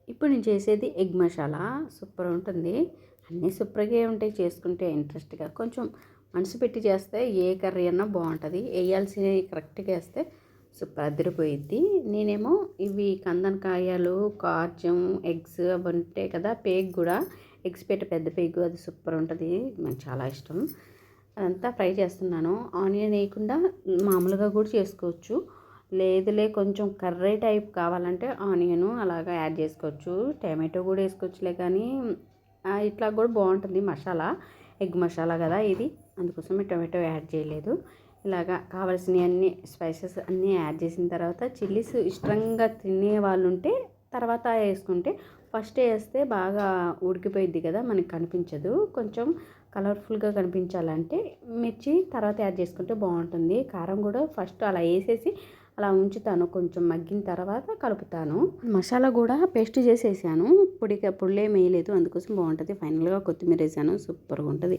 ఇప్పుడు నేను చేసేది ఎగ్ మసాలా. సూపర్ ఉంటుంది. అన్నీ సూపర్‌గా ఉంటాయి చేసుకుంటే ఇంట్రెస్ట్‌గా. కొంచెం మనసు పెట్టి చేస్తే ఏ కర్రీ అన్నా బావుంటది. ఎయ్యాల్సినవి కరెక్ట్‌గా ఏస్తే సూపర్ అదిరిపోయిద్ది. నేనేమో ఇవి కందనకాయలు, కాజం, ఎగ్స్ అవి ఉంటాయి కదా! పేగు గూడా ఎగ్స్ పెట్టి పెద్ద పేగు అది సూపర్ ఉంటది. నాకు చాలా ఇష్టం. అదంతా ఫ్రై చేస్తున్నాను. ఆనియన్ వేయకుండా మామూలుగా కూడా చేసుకోవచ్చు. లేదులే కొంచెం కర్రీ టైప్ కావాలంటే ఆనియను అలాగా యాడ్ చేసుకోవచ్చు. టమాటో కూడా వేసుకోవచ్చులే కానీ ఇట్లా కూడా బాగుంటుంది మసాలా. ఎగ్ మసాలా కదా ఇది, అందుకోసమే టమాటో యాడ్ చేయలేదు. ఇలాగా కావాల్సినవన్నీ స్పైసెస్ అన్నీ యాడ్ చేసిన తర్వాత చిల్లీస్ ఇష్టంగా తినే వాళ్ళు ఉంటే తర్వాత వేసుకుంటే, ఫస్ట్ వేస్తే బాగా ఉడికిపోయిద్ది కదా, మనకి కనిపించదు. కొంచెం కలర్ఫుల్గా కనిపించాలంటే మిర్చి తర్వాత యాడ్ చేసుకుంటే బాగుంటుంది. కారం కూడా ఫస్ట్ అలా వేసేసి అలా ఉంచుతాను, కొంచెం మగ్గిన తర్వాత కలుపుతాను. మసాలా కూడా పేస్ట్ చేసేసాను, పొడిగా పొడులేం వేయలేదు, అందుకోసం బాగుంటుంది. ఫైనల్గా కొత్తిమీర వేసాను, సూపర్గా ఉంటుంది.